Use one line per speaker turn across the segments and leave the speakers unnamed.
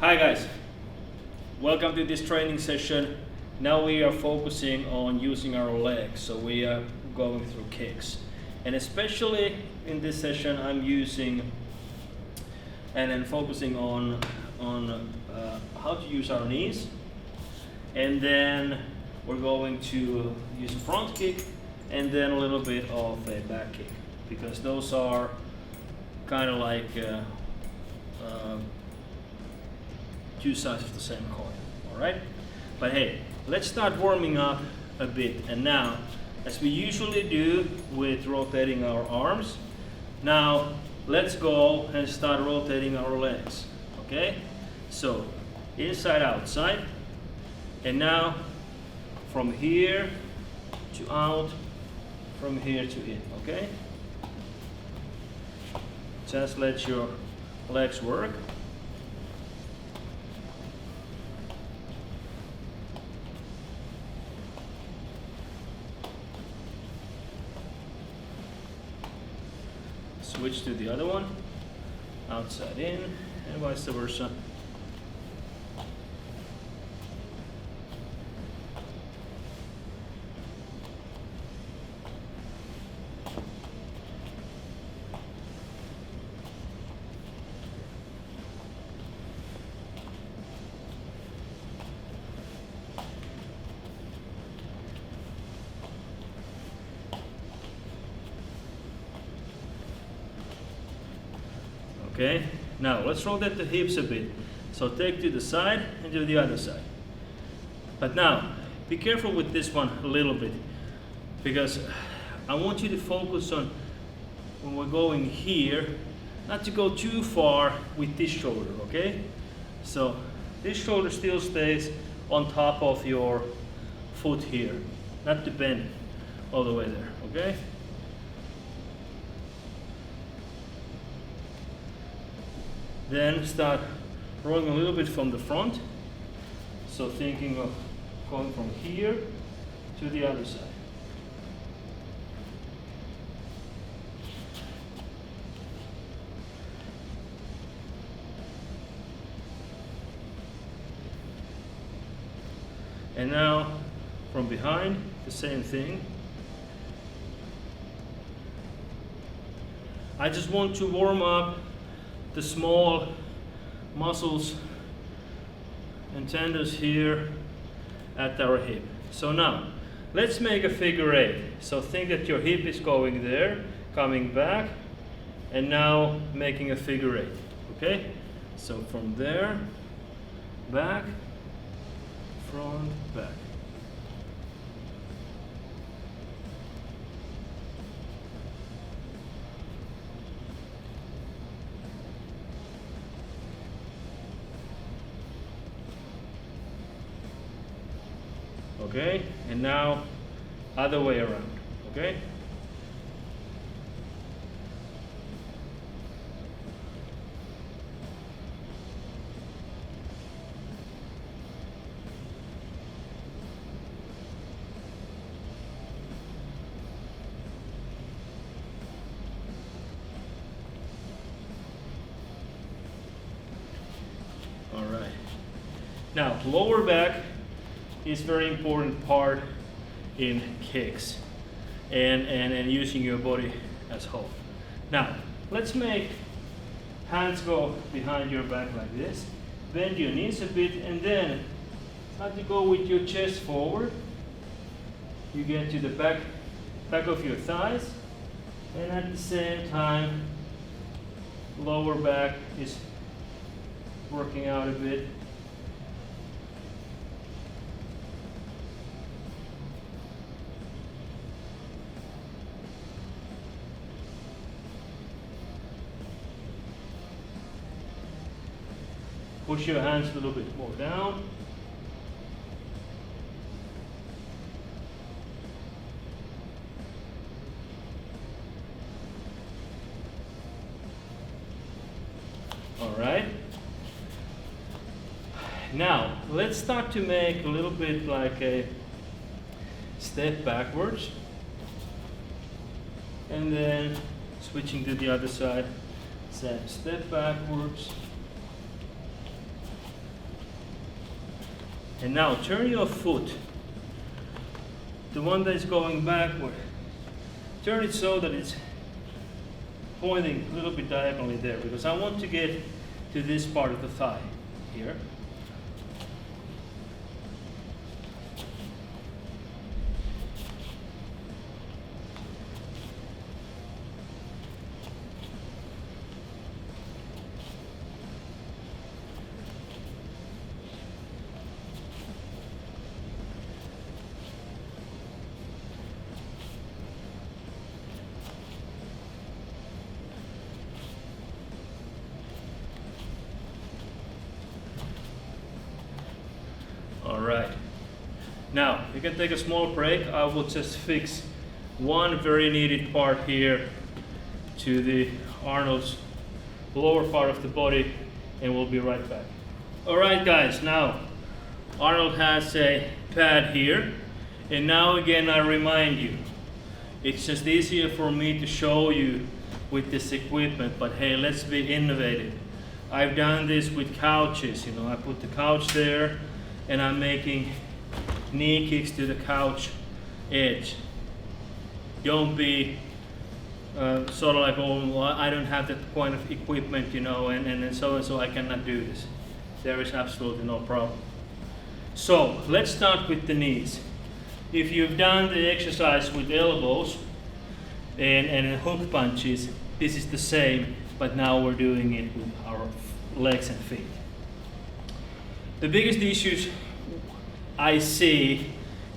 Hi guys, welcome to this training session. Now we are focusing on using our legs, so we are going through kicks. And especially in this session I'm using and focusing on how to use our knees. And then we're going to use a front kick and then a little bit of a back kick, because those are kind of like two sides of the same coin, all right? But hey, let's start warming up a bit. And now, as we usually do with rotating our arms, now let's go and start rotating our legs, okay? So, inside, outside, and now from here to out, from here to in, okay? Just let your legs work. Switch to the other one, outside in, and vice versa. Okay, now let's rotate the hips a bit. So take to the side and to the other side. But now, be careful with this one a little bit, because I want you to focus on, when we're going here, not to go too far with this shoulder, okay? So this shoulder still stays on top of your foot here, not to bend all the way there, okay? Then start rolling a little bit from the front. So thinking of going from here to the other side. And now from behind, the same thing. I just want to warm up the small muscles and tendons here at our hip. So now, let's make a figure eight. So think that your hip is going there, coming back, and now making a figure eight, okay? So from there, back, front, back. Okay, and now other way around, okay? All right. Now, lower back is very important part in kicks and using your body as whole. Now, let's make hands go behind your back like this. Bend your knees a bit and then start to go with your chest forward. You get to the back of your thighs, and at the same time, lower back is working out a bit. Push your hands a little bit more down. All right. Now, let's start to make a little bit like a step backwards. And then switching to the other side. Step backwards. And now turn your foot, the one that is going backward, turn it so that it's pointing a little bit diagonally there, because I want to get to this part of the thigh here. Alright, now you can take a small break. I will just fix one very needed part here to the Arnold's lower part of the body, and we'll be right back. Alright guys, now Arnold has a pad here, and now again I remind you, it's just easier for me to show you with this equipment, but hey, let's be innovative. I've done this with couches, you know, I put the couch there and I'm making knee kicks to the couch edge. Don't be sort of like, oh, well, I don't have that kind of equipment, you know, and so I cannot do this. There is absolutely no problem. So let's start with the knees. If you've done the exercise with elbows and hook punches, this is the same, but now we're doing it with our legs and feet. The biggest issues I see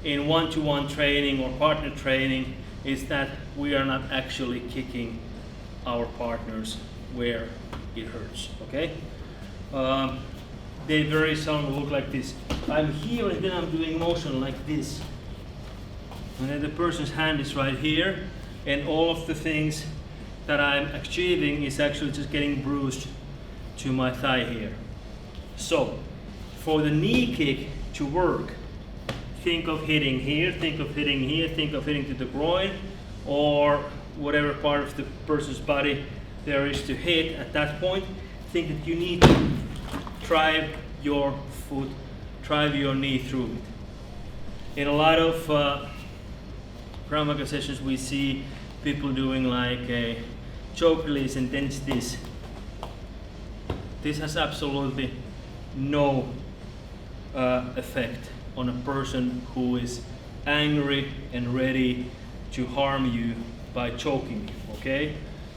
in one-to-one training or partner training is that we are not actually kicking our partners where it hurts, okay? They very seldom look like this. I'm here and then I'm doing motion like this. And then the person's hand is right here, and all of the things that I'm achieving is actually just getting bruised to my thigh here. So, for the knee kick to work, think of hitting here, think of hitting here, think of hitting to the groin, or whatever part of the person's body there is to hit at that point. Think that you need to drive your foot, drive your knee through it. In a lot of Krav Maga sessions we see people doing like a choke release and then this. This has absolutely no effect on a person who is angry and ready to harm you by choking you, okay?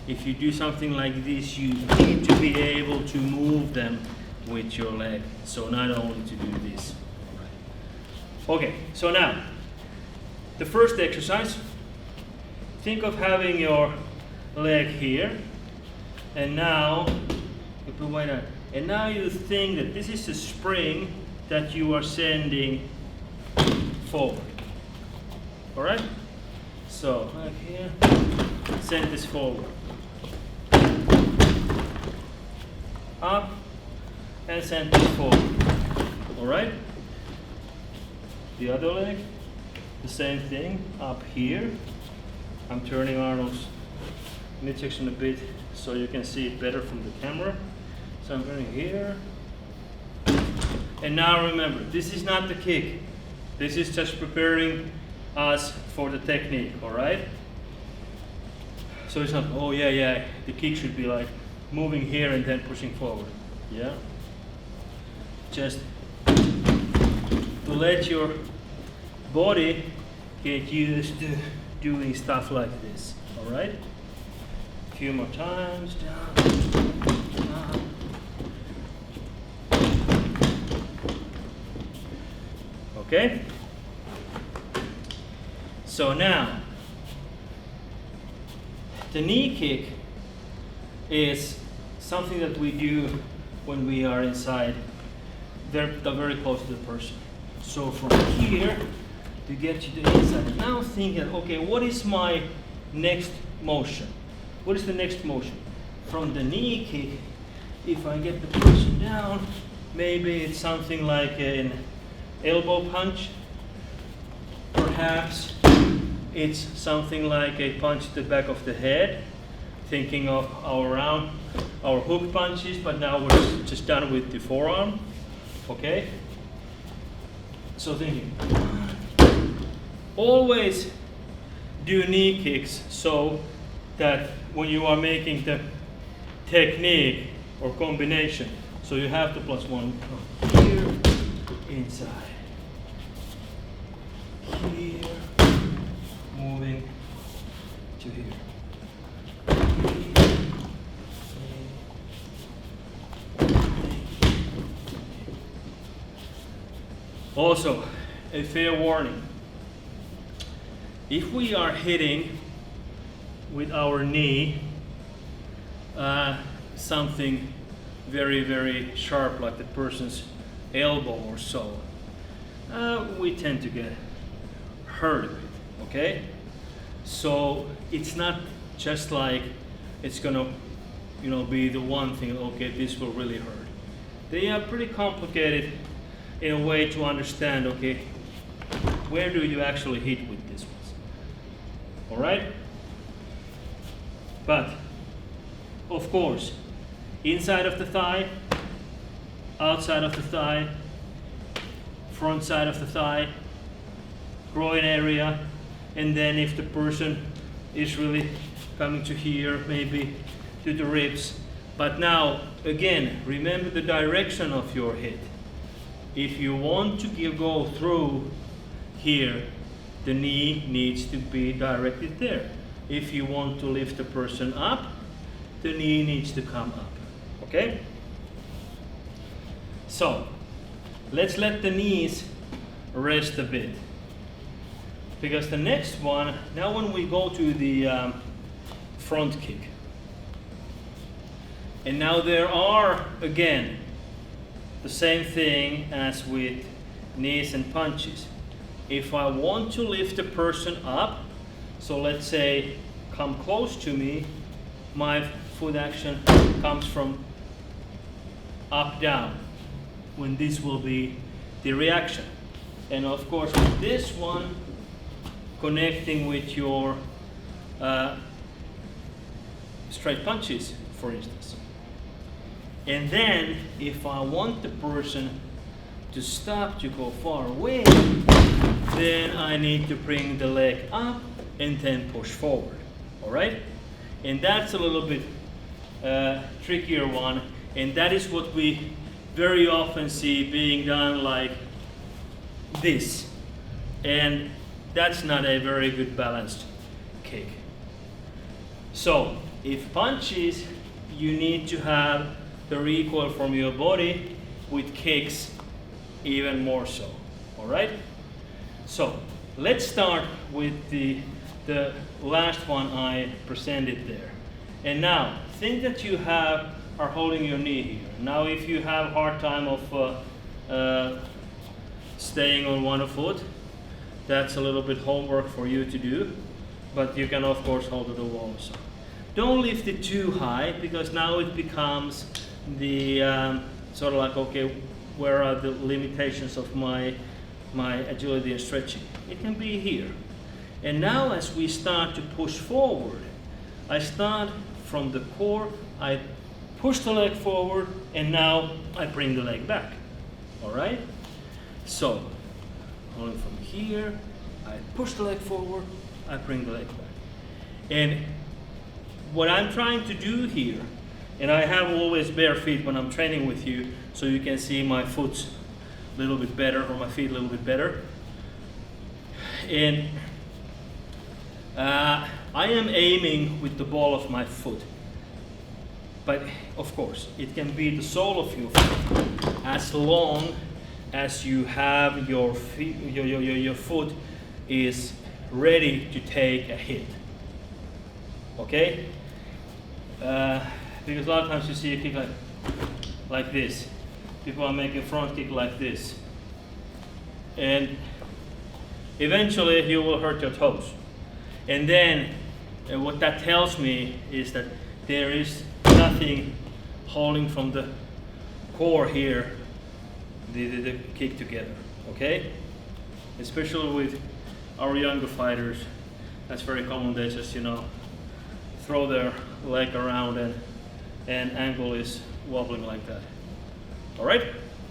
If you do something like this, you need to be able to move them with your leg. So not only to do this. Okay, so now, the first exercise, think of having your leg here, and now, you put weight on, and now you think that this is a spring that you are sending forward. Alright? So, like here, send this forward. Up, and send this forward. Alright? The other leg, the same thing, up here. I'm turning Arnold's midsection a bit so you can see it better from the camera. So I'm turning here. And now remember, this is not the kick. This is just preparing us for the technique, alright? So it's not, oh yeah, the kick should be like moving here and then pushing forward. Yeah? Just to let your body get used to doing stuff like this, alright? A few more times, down, down. Okay? So now, the knee kick is something that we do when we are inside, very close to the person. So from here, to get to the inside. Now think, okay, what is my next motion? What is the next motion? From the knee kick, if I get the person down, maybe it's something like an elbow punch. Perhaps it's something like a punch to the back of the head, thinking of our hook punches, but now we're just done with the forearm, okay? So thinking, always do knee kicks so that when you are making the technique or combination, so you have to plus one here, inside, here, moving to here. Also, a fair warning. If we are hitting with our knee something very, very sharp, like the person's elbow or so, we tend to get hurt a bit, okay? So it's not just like it's gonna, be the one thing, okay, this will really hurt. They are pretty complicated in a way to understand, okay, where do you actually hit with this one? All right? But, of course, inside of the thigh, outside of the thigh, front side of the thigh, groin area, and then if the person is really coming to here, maybe to the ribs. But now, again, remember the direction of your hit. If you want to go through here, the knee needs to be directed there. If you want to lift the person up, the knee needs to come up, okay? So, let's let the knees rest a bit. Because the next one, now when we go to the front kick, and now there are, again, the same thing as with knees and punches. If I want to lift the person up, so let's say come close to me, my foot action comes from up down, when this will be the reaction. And of course with this one, connecting with your straight punches, for instance. And then if I want the person to stop, to go far away, then I need to bring the leg up and then push forward, all right? And that's a little bit trickier one, and that is what we very often see being done like this. And that's not a very good balanced kick. So, if punches, you need to have the recoil from your body, with kicks even more so, all right? So, let's start with the last one I presented there. And now, think that you are holding your knee here. Now, if you have a hard time of staying on one foot, that's a little bit homework for you to do, but you can of course hold it also. Don't lift it too high, because now it becomes the sort of like, okay, where are the limitations of my agility and stretching? It can be here. And now as we start to push forward, I start from the core, I push the leg forward, and now I bring the leg back, all right? So, going from here, I push the leg forward, I bring the leg back. And what I'm trying to do here, and I have always bare feet when I'm training with you, so you can see my foot a little bit better, or my feet a little bit better. And I am aiming with the ball of my foot. But of course, it can be the sole of your foot, as long as you have your feet, your foot is ready to take a hit. Okay? Because a lot of times you see a kick like this. People are making a front kick like this. And eventually you will hurt your toes. And then what that tells me is that there is nothing holding from the core here the kick together, okay? Especially with our younger fighters, that's very common. They just, throw their leg around and ankle is wobbling like that. All right?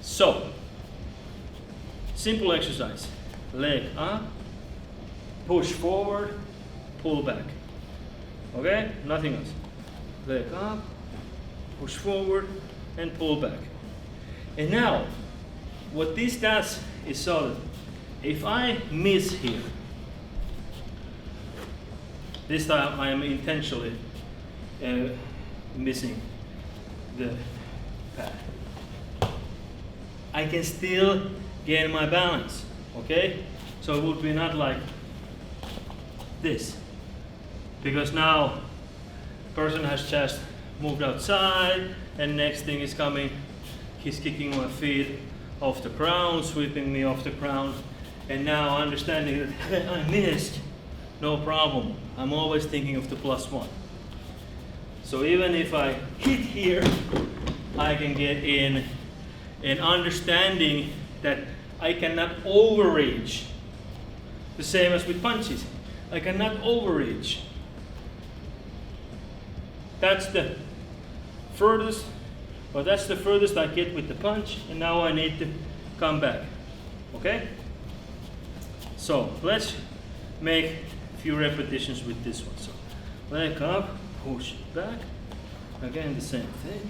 So, simple exercise. Leg up, push forward, pull back. Okay? Nothing else. Leg up, push forward, and pull back. And now, what this does is so that if I miss here, this time I am intentionally missing the pad, I can still gain my balance, okay? So it would be not like this, because now person has just moved outside and next thing is coming, he's kicking my feet off the ground, sweeping me off the ground, and now understanding that I missed, no problem. I'm always thinking of the +1. So even if I hit here, I can get in an understanding that I cannot overreach. The same as with punches. I cannot overreach. That's the furthest, or that's the furthest I get with the punch, and now I need to come back. Okay? So let's make a few repetitions with this one. So leg up, push back. Again, the same thing.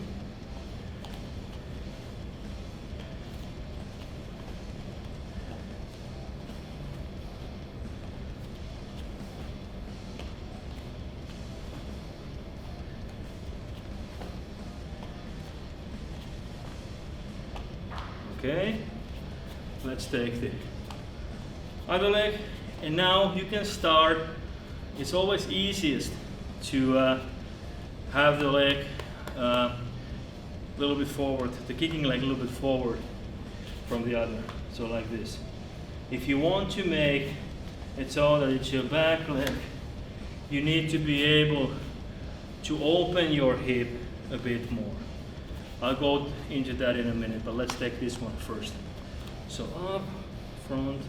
Okay, let's take the other leg, and now you can start. It's always easiest to have the leg a little bit forward, the kicking leg a little bit forward from the other, so like this. If you want to make it so that it's your back leg, you need to be able to open your hip a bit more. I'll go into that in a minute, but let's take this one first. So up, front,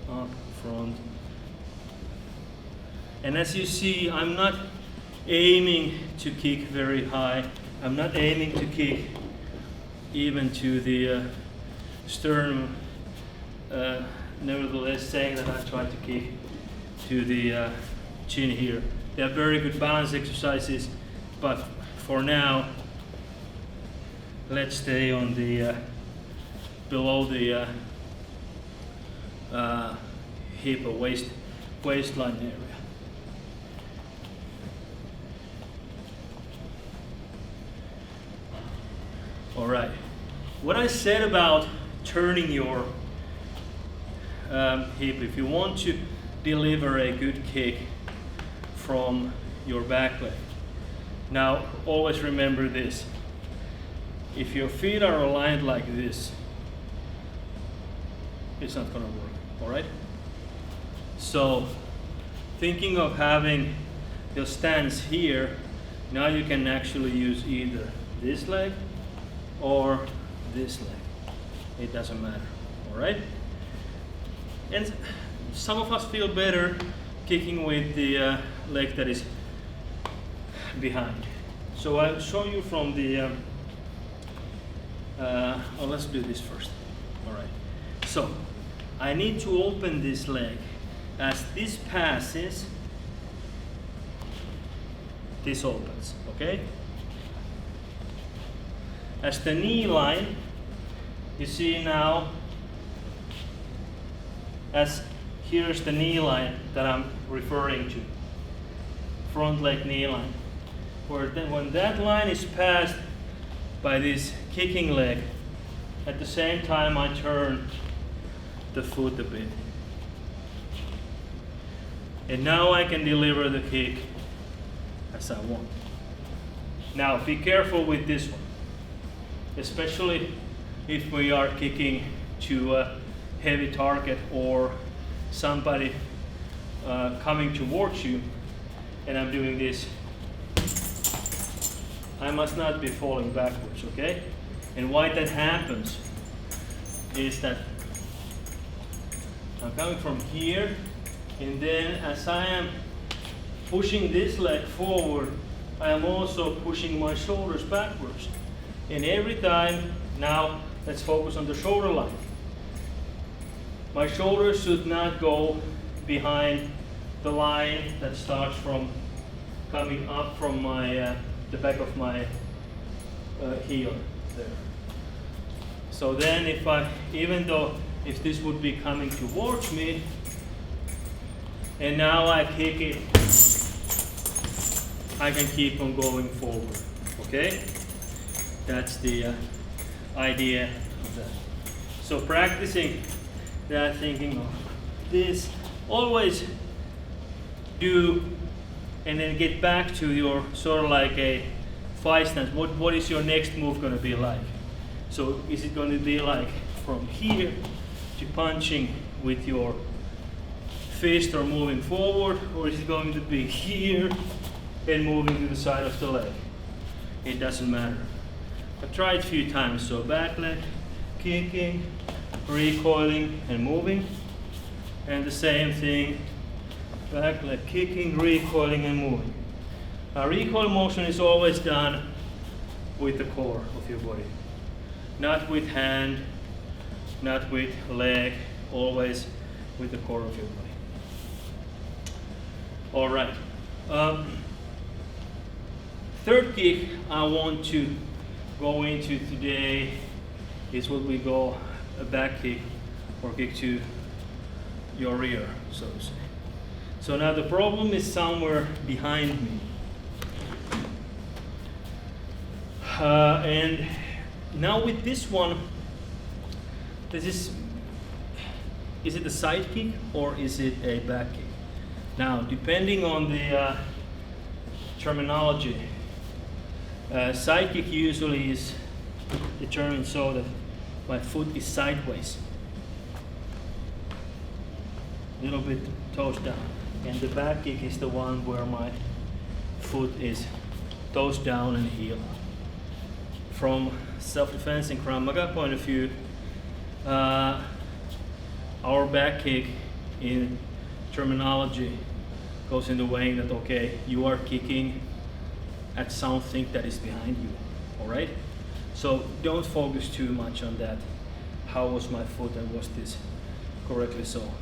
up, front. And as you see, I'm not aiming to kick very high. I'm not aiming to kick even to the sternum. Nevertheless, saying that I try to kick to the chin here. They are very good balance exercises, but for now, let's stay on the below the hip or waistline area. All right. What I said about turning your hip, if you want to deliver a good kick from your back leg. Now, always remember this. If your feet are aligned like this, it's not gonna work, all right? So, thinking of having your stance here, now you can actually use either this leg or this leg. It doesn't matter, all right? And some of us feel better kicking with the leg that is behind. So I'll show you from the, let's do this first. All right. So I need to open this leg. As this passes, this opens, okay? As the knee line, you see now, as here's the knee line that I'm referring to, front leg knee line. When that line is passed by this kicking leg, at the same time I turn the foot a bit. And now I can deliver the kick as I want. Now be careful with this one, especially if we are kicking to a heavy target or somebody coming towards you, and I'm doing this. I must not be falling backwards, okay? And why that happens is that I'm coming from here, and then as I am pushing this leg forward, I am also pushing my shoulders backwards. And every time, now let's focus on the shoulder line. My shoulders should not go behind the line that starts from coming up from my the back of my heel there. So then if this would be coming towards me, and now I kick it, I can keep on going forward, okay? That's the idea of that. So practicing that, thinking of this, always do, and then get back to your sort of like a fight stance. What is your next move going to be like? So is it going to be like from here to punching with your fist or moving forward, or is it going to be here and moving to the side of the leg? It doesn't matter. I've tried a few times. So back leg, kicking, recoiling and moving, and the same thing, back leg kicking, recoiling and moving. A recoil motion is always done with the core of your body, not with hand, not with leg, always with the core of your body. All right. Third kick I want to go into today is what we call a back kick, or kick to your rear, so to say. So now the problem is somewhere behind me. And now with this one, is it a side kick or is it a back kick? Now, depending on the terminology, side kick usually is determined so that my foot is sideways, a little bit toes down, and the back kick is the one where my foot is toes down and heel up. From self-defense and Krav Maga point of view, our back kick in terminology goes in the way that, okay, you are kicking at something that is behind you, all right? So don't focus too much on that. How was my foot and was this correctly so?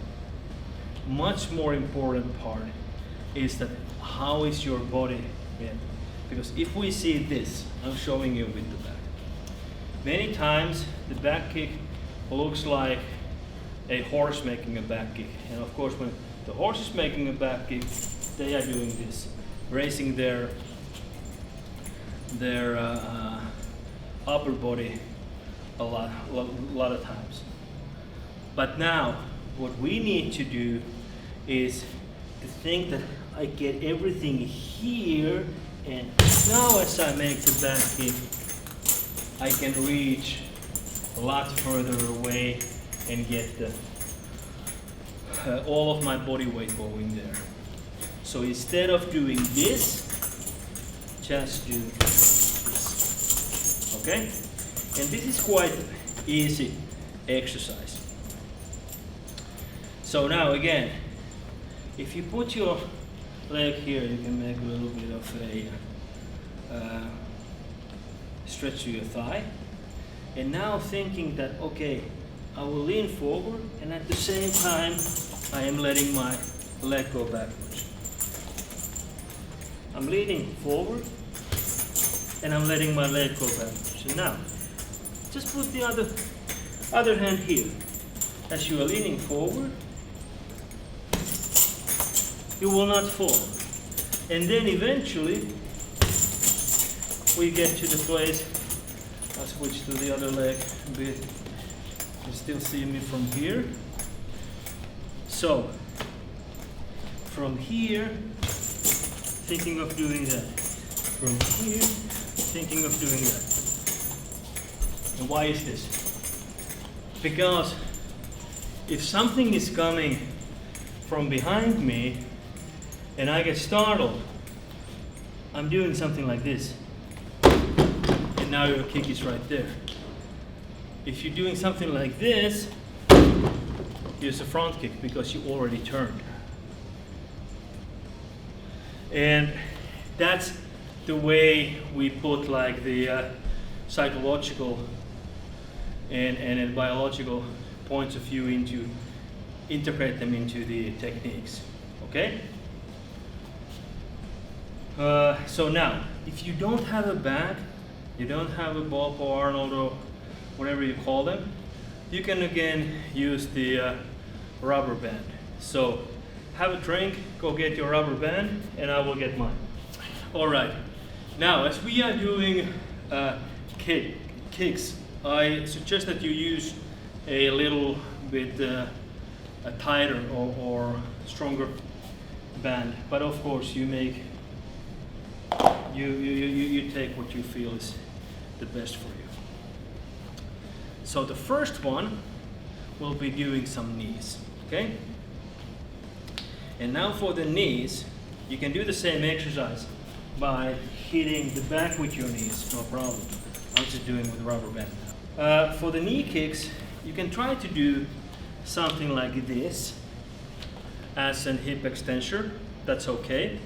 Much more important part is that how is your body bent? Because if we see this, I'm showing you with the back. Many times the back kick looks like a horse making a back kick. And of course when the horse is making a back kick, they are doing this, raising their upper body a lot of times. But now what we need to do is to think that I get everything here, and now as I make the back kick, I can reach a lot further away and get all of my body weight going there. So instead of doing this, just do this, okay? And this is quite easy exercise. So now again, if you put your leg here, you can make a little bit of a stretch to your thigh. And now thinking that, okay, I will lean forward, and at the same time, I am letting my leg go backwards. I'm leaning forward, and I'm letting my leg go backwards. And now, just put the other hand here. As you are leaning forward, you will not fall. And then eventually, we get to the place, I'll switch to the other leg a bit. You still see me from here. So, from here, thinking of doing that. From here, thinking of doing that. And why is this? Because if something is coming from behind me and I get startled, I'm doing something like this. And now your kick is right there. If you're doing something like this, use a front kick because you already turned. And that's the way we put like the psychological and biological points of view integrate them into the techniques, okay? So now, if you don't have a bag, you don't have a Bob or Arnold or whatever you call them, you can again use the rubber band. So have a drink, go get your rubber band, and I will get mine. All right, now as we are doing kicks, I suggest that you use a little bit a tighter or stronger band, but of course you make you take what you feel is the best for you. So the first one will be doing some knees, okay? And now for the knees, you can do the same exercise by hitting the back with your knees, no problem. I'm just doing with rubber band. For the knee kicks, you can try to do something like this as an hip extensor, that's okay.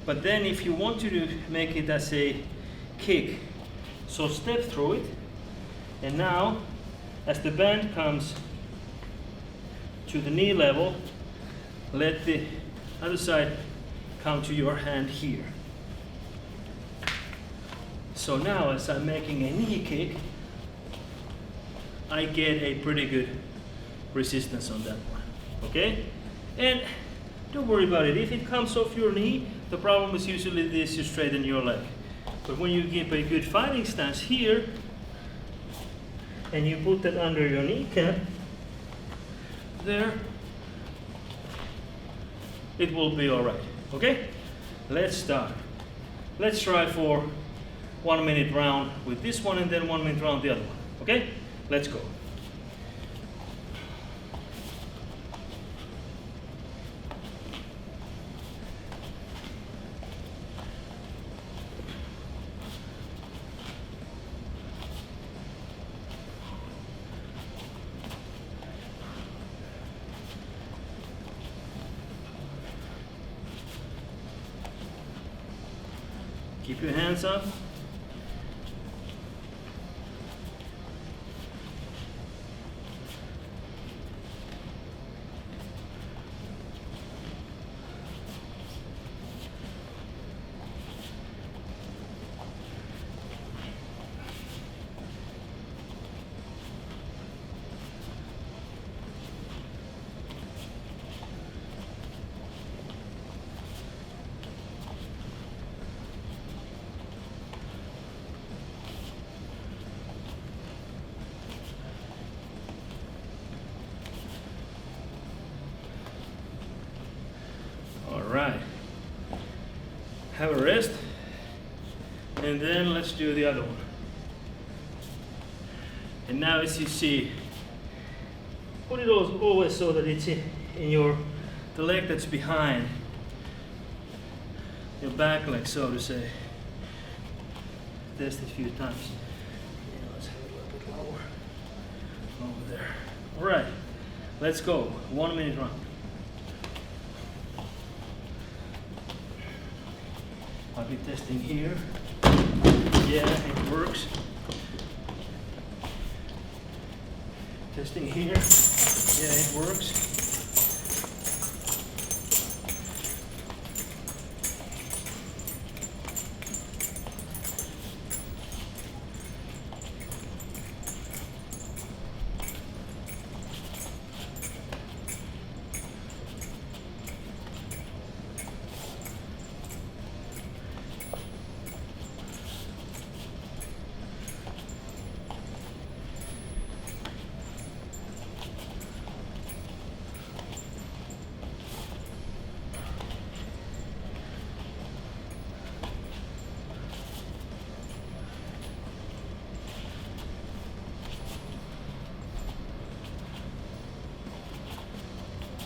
But then if you want to make it as a kick, so step through it, and now as the band comes to the knee level, let the other side come to your hand here. So now as I'm making a knee kick, I get a pretty good resistance on that one, okay? And don't worry about it. If it comes off your knee, the problem is usually this, you straighten your leg. But when you give a good fighting stance here, and you put that under your kneecap, there, it will be all right, okay? Let's start. Let's try for 1 minute round with this one and then 1 minute round the other one, okay? Let's go. Keep your hands up. Right, have a rest, and then let's do the other one. And now as you see, put it always so that it's in the leg that's behind your back leg, so to say. Test it a few times. Yeah, let's have it a little bit lower, over there. All right, let's go, 1 minute round. I'll be testing here. Yeah, it works. Testing here. Yeah, it works.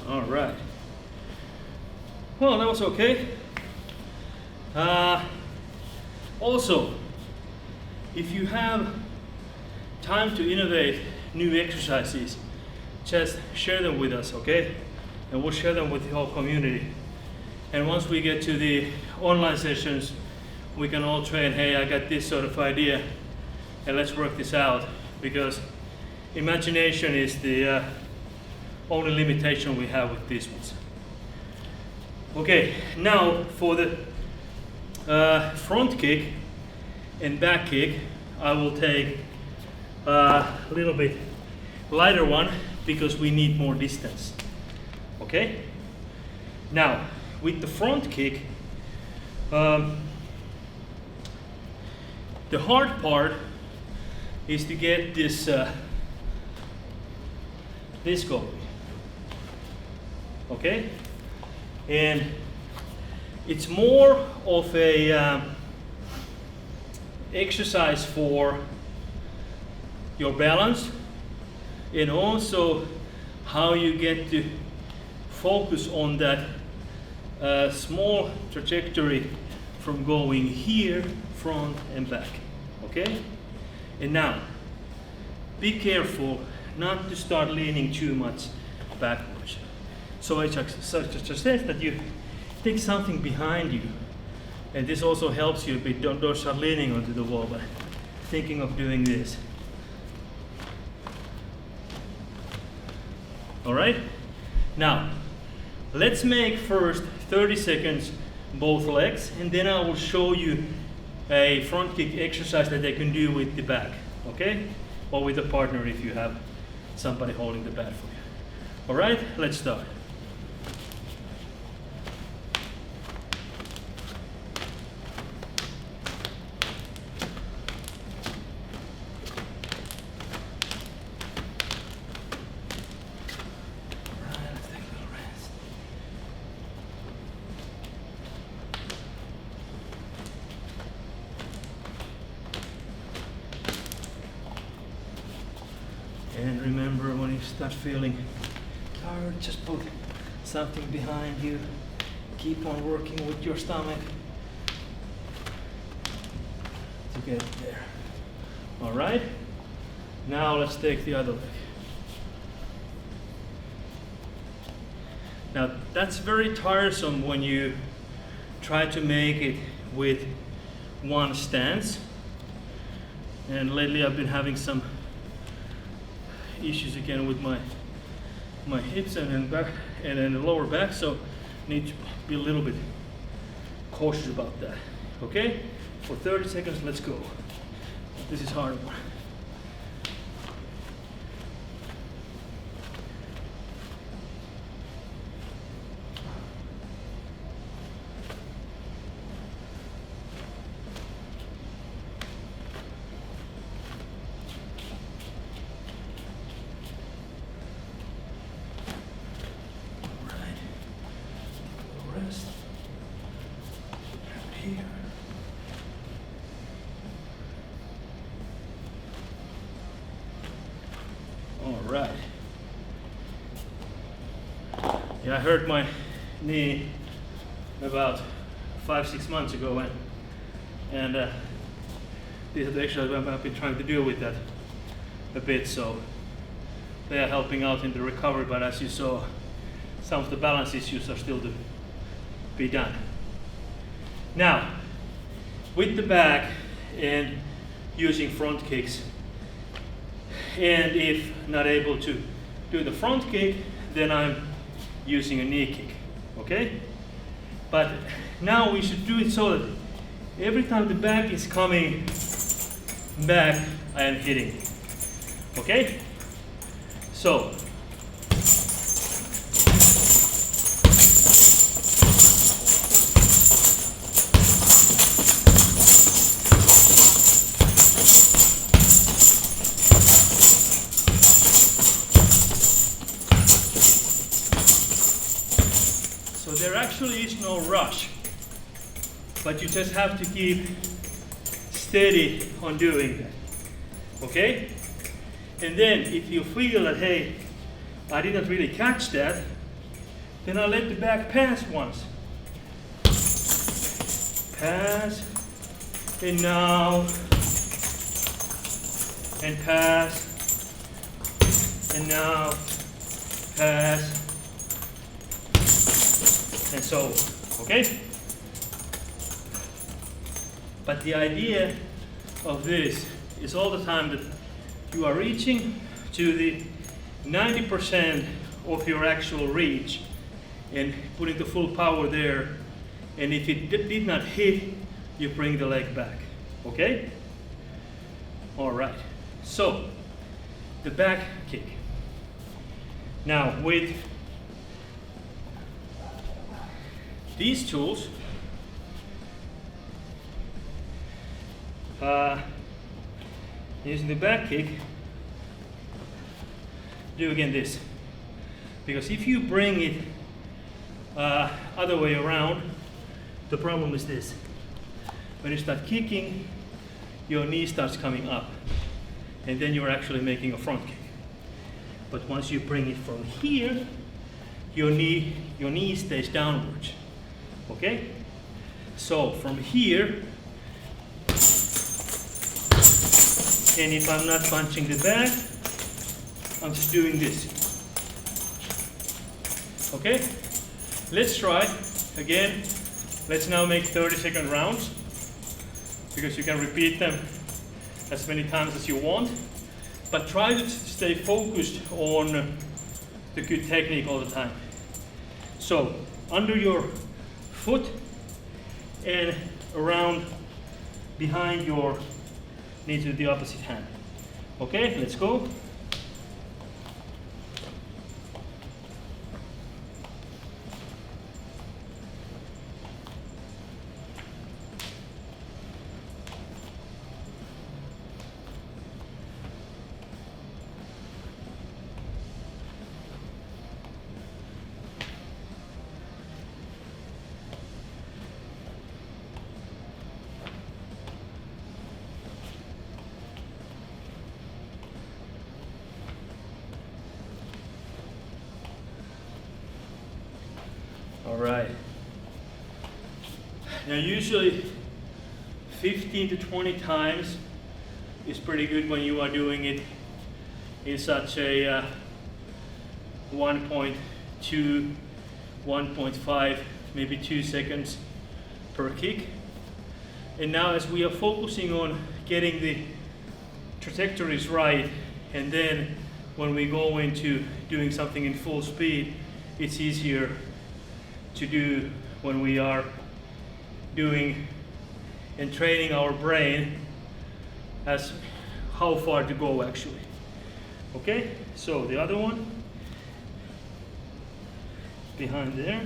All right. Well, that was okay. Also, if you have time to innovate new exercises, just share them with us, okay? And we'll share them with the whole community. And once we get to the online sessions, we can all train, hey, I got this sort of idea, and let's work this out. Because imagination is the only limitation we have with these ones. Okay, now for the front kick and back kick, I will take a little bit lighter one because we need more distance. Okay? Now, with the front kick, the hard part is to get this going. Okay? And it's more of a exercise for your balance and also how you get to focus on that small trajectory from going here, front and back. Okay? And now, be careful not to start leaning too much backwards. So I suggest that you take something behind you, and this also helps you a bit. Don't start leaning onto the wall, but thinking of doing this. All right? Now, let's make first 30 seconds both legs, and then I will show you a front kick exercise that they can do with the back, okay? Or with a partner if you have somebody holding the bat for you. All right, let's start. And remember, when you start feeling tired, just put something behind you. Keep on working with your stomach to get there. All right? Now let's take the other leg. Now that's very tiresome when you try to make it with one stance. And lately I've been having some issues again with my hips and then back and then the lower back, so need to be a little bit cautious about that. Okay, for 30 seconds, let's go. This is hard one. Right. Yeah, I hurt my knee about 5-6 months ago, and these are the exercises I've been trying to deal with that a bit, so they are helping out in the recovery, but as you saw, some of the balance issues are still to be done. Now, with the back and using front kicks, and if not able to do the front kick, then I'm using a knee kick, okay? But now we should do it so that every time the back is coming back, I am hitting, okay? So, there actually is no rush, but you just have to keep steady on doing that, okay? And then if you feel that, hey, I didn't really catch that, then I let the back pass once. Pass, and now, and pass, and now, pass, and so, okay? But the idea of this is all the time that you are reaching to the 90% of your actual reach and putting the full power there. And if it did not hit, you bring the leg back. Okay? All right. So, the back kick. Now, with these tools, using the back kick, do again this. Because if you bring it other way around, the problem is this. When you start kicking, your knee starts coming up, and then you're actually making a front kick. But once you bring it from here, your knee stays downwards. Okay? So from here, and if I'm not punching the back, I'm just doing this. Okay? Let's try again. Let's now make 30-second rounds, because you can repeat them as many times as you want. But try to stay focused on the good technique all the time. So, under your foot and around behind your knee to the opposite hand. Okay, let's go. All right. Now usually 15 to 20 times is pretty good when you are doing it in such a 1.2, 1.5, maybe 2 seconds per kick. And now as we are focusing on getting the trajectories right, and then when we go into doing something in full speed, it's easier to do when we are doing and training our brain as how far to go actually. Okay, so the other one behind there.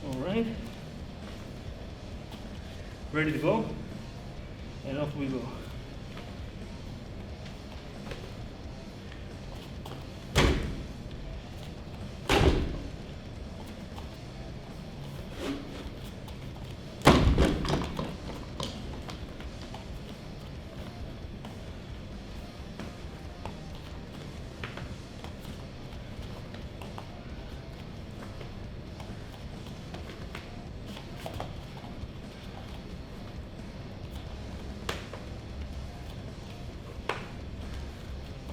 All right, ready to go, and off we go.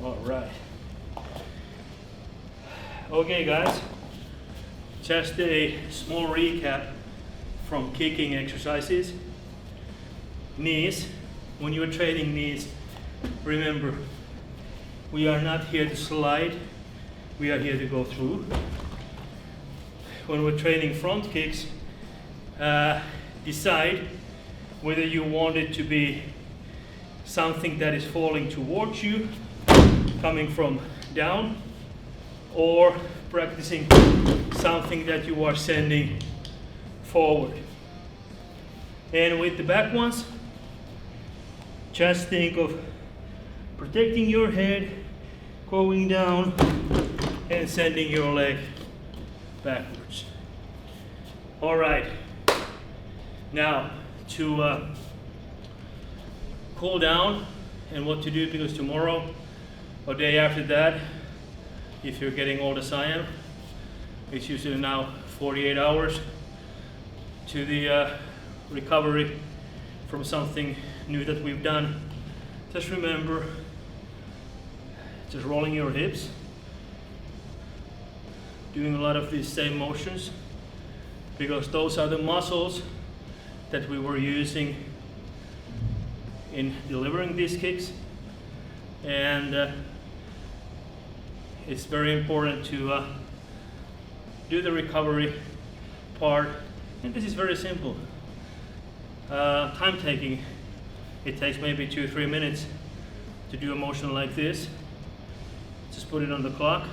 All right. Okay, guys, just a small recap from kicking exercises. Knees, when you are training knees, remember, we are not here to slide, we are here to go through. When we're training front kicks, decide whether you want it to be something that is falling towards you, coming from down, or practicing something that you are sending forward. And with the back ones, just think of protecting your head, going down, and sending your leg backwards. All right, now to cool down and what to do, because tomorrow or day after that, if you're getting old as I am, it's usually now 48 hours to the recovery from something new that we've done. Just remember, just rolling your hips, doing a lot of these same motions, because those are the muscles that we were using in delivering these kicks. And it's very important to do the recovery part. And this is very simple. Time taking, it takes maybe 2-3 minutes to do a motion like this. Just put it on the clock,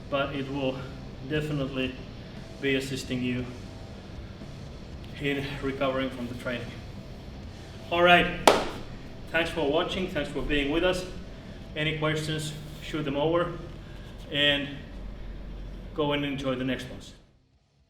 but it will definitely be assisting you in recovering from the training. All right, thanks for watching, thanks for being with us. Any questions, shoot them over, and go and enjoy the next ones.